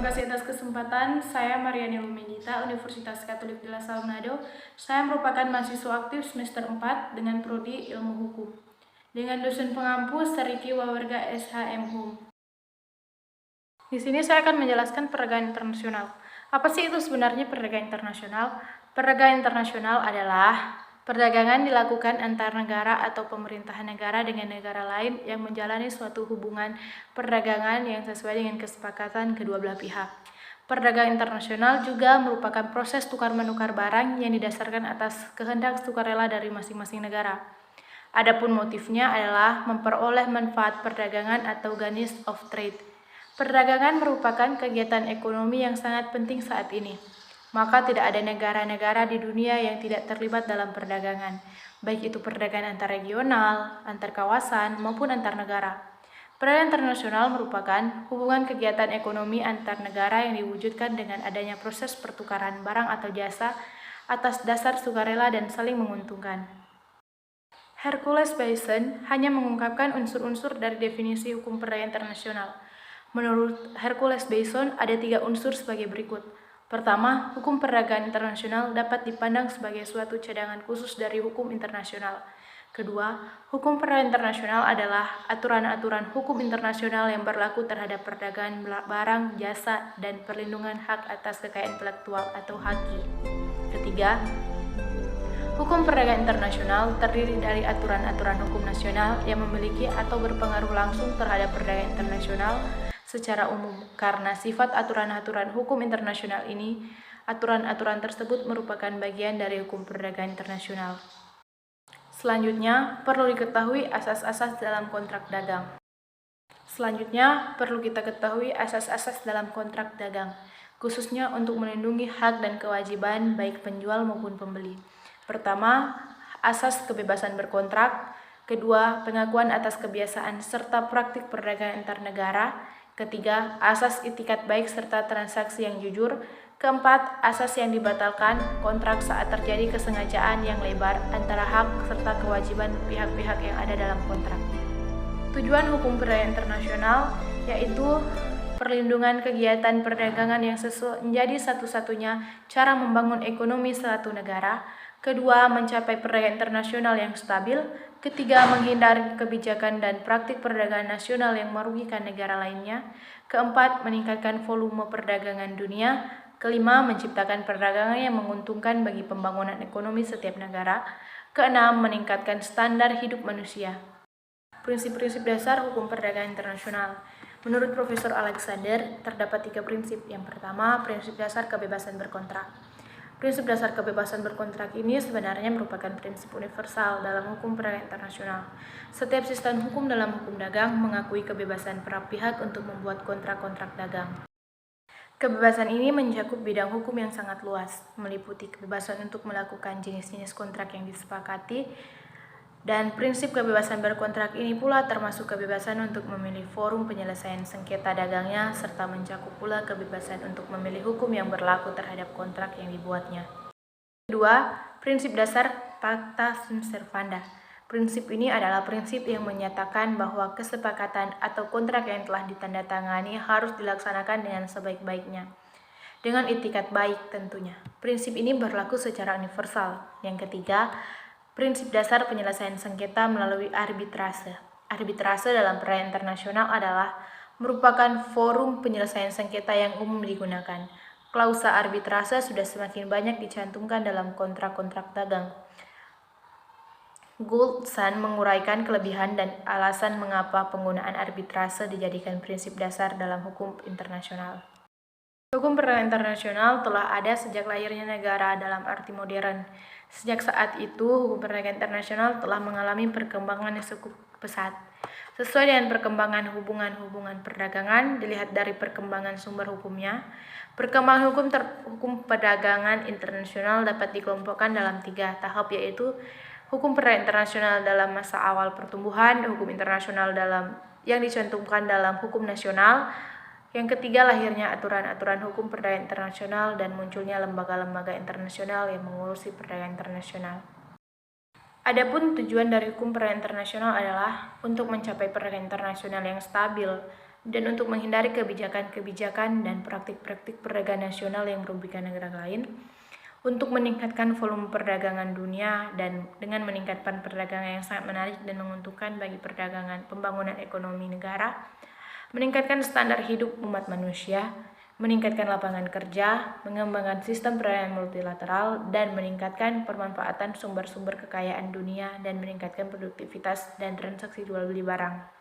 Terima kasih atas kesempatan. Saya Mariani Lumindita, Universitas Katolik de la Salle Manado. Saya merupakan mahasiswa aktif semester 4 dengan prodi Ilmu Hukum. Dengan dosen pengampu Sariki Wawarga SHM Hum. Di sini saya akan menjelaskan perdagangan internasional. Apa sih itu sebenarnya perdagangan internasional? Perdagangan internasional adalah perdagangan dilakukan antar negara atau pemerintahan negara dengan negara lain yang menjalani suatu hubungan perdagangan yang sesuai dengan kesepakatan kedua belah pihak. Perdagangan internasional juga merupakan proses tukar-menukar barang yang didasarkan atas kehendak sukarela dari masing-masing negara. Adapun motifnya adalah memperoleh manfaat perdagangan atau gains of trade. Perdagangan merupakan kegiatan ekonomi yang sangat penting saat ini. Maka tidak ada negara-negara di dunia yang tidak terlibat dalam perdagangan, baik itu perdagangan antar regional, antar kawasan, maupun antar negara. Perdagangan internasional merupakan hubungan kegiatan ekonomi antar negara yang diwujudkan dengan adanya proses pertukaran barang atau jasa atas dasar sukarela dan saling menguntungkan. Hercules Basin hanya mengungkapkan unsur-unsur dari definisi hukum perdagangan internasional. Menurut Hercules Basin ada 3 unsur sebagai berikut. Pertama, hukum perdagangan internasional dapat dipandang sebagai suatu cadangan khusus dari hukum internasional. Kedua, hukum perdagangan internasional adalah aturan-aturan hukum internasional yang berlaku terhadap perdagangan barang, jasa, dan perlindungan hak atas kekayaan intelektual atau HAKI. Ketiga, hukum perdagangan internasional terdiri dari aturan-aturan hukum nasional yang memiliki atau berpengaruh langsung terhadap perdagangan internasional secara umum. Karena sifat aturan-aturan hukum internasional ini, aturan-aturan tersebut merupakan bagian dari hukum perdagangan internasional. Selanjutnya, perlu diketahui asas-asas dalam kontrak dagang. Selanjutnya, perlu kita ketahui asas-asas dalam kontrak dagang, khususnya untuk melindungi hak dan kewajiban baik penjual maupun pembeli. Pertama, asas kebebasan berkontrak. Kedua, pengakuan atas kebiasaan serta praktik perdagangan antar negara. Ketiga, asas itikat baik serta transaksi yang jujur. Keempat, asas yang dibatalkan kontrak saat terjadi kesengajaan yang lebar antara hak serta kewajiban pihak-pihak yang ada dalam kontrak. Tujuan hukum perdagangan internasional yaitu perlindungan kegiatan perdagangan yang menjadi satu-satunya cara membangun ekonomi suatu negara. Kedua, mencapai perdagangan internasional yang stabil. Ketiga, menghindari kebijakan dan praktik perdagangan nasional yang merugikan negara lainnya. Keempat, meningkatkan volume perdagangan dunia. Kelima, menciptakan perdagangan yang menguntungkan bagi pembangunan ekonomi setiap negara. Keenam, meningkatkan standar hidup manusia. Prinsip-prinsip dasar hukum perdagangan internasional. Menurut Profesor Alexander, terdapat 3 prinsip. Yang pertama, prinsip dasar kebebasan berkontrak. Prinsip dasar kebebasan berkontrak ini sebenarnya merupakan prinsip universal dalam hukum perdagangan internasional. Setiap sistem hukum dalam hukum dagang mengakui kebebasan para pihak untuk membuat kontrak-kontrak dagang. Kebebasan ini mencakup bidang hukum yang sangat luas, meliputi kebebasan untuk melakukan jenis-jenis kontrak yang disepakati, dan prinsip kebebasan berkontrak ini pula termasuk kebebasan untuk memilih forum penyelesaian sengketa dagangnya, serta mencakup pula kebebasan untuk memilih hukum yang berlaku terhadap kontrak yang dibuatnya. Kedua, prinsip dasar Pacta Sunt Servanda. Prinsip ini adalah prinsip yang menyatakan bahwa kesepakatan atau kontrak yang telah ditandatangani harus dilaksanakan dengan sebaik-baiknya, dengan itikat baik tentunya. Prinsip ini berlaku secara universal. Yang ketiga, prinsip dasar penyelesaian sengketa melalui arbitrase. Arbitrase dalam perdagangan internasional adalah merupakan forum penyelesaian sengketa yang umum digunakan. Klausa arbitrase sudah semakin banyak dicantumkan dalam kontrak-kontrak dagang. Gould-Sun menguraikan kelebihan dan alasan mengapa penggunaan arbitrase dijadikan prinsip dasar dalam hukum internasional. Hukum perdagangan internasional telah ada sejak lahirnya negara dalam arti modern. Sejak saat itu, hukum perdagangan internasional telah mengalami perkembangan yang cukup pesat. Sesuai dengan perkembangan hubungan-hubungan perdagangan, dilihat dari perkembangan sumber hukumnya, perkembangan hukum perdagangan internasional dapat dikelompokkan dalam 3 tahap, yaitu hukum perdagangan internasional dalam masa awal pertumbuhan, hukum internasional yang dicantumkan dalam hukum nasional. Yang ketiga, lahirnya aturan-aturan hukum perdagangan internasional dan munculnya lembaga-lembaga internasional yang mengurusi perdagangan internasional. Adapun tujuan dari hukum perdagangan internasional adalah untuk mencapai perdagangan internasional yang stabil dan untuk menghindari kebijakan-kebijakan dan praktik-praktik perdagangan nasional yang merugikan negara lain, untuk meningkatkan volume perdagangan dunia dan dengan meningkatkan perdagangan yang sangat menarik dan menguntungkan bagi perdagangan pembangunan ekonomi negara, meningkatkan standar hidup umat manusia, meningkatkan lapangan kerja, mengembangkan sistem perdagangan multilateral, dan meningkatkan pemanfaatan sumber-sumber kekayaan dunia dan meningkatkan produktivitas dan transaksi jual beli barang.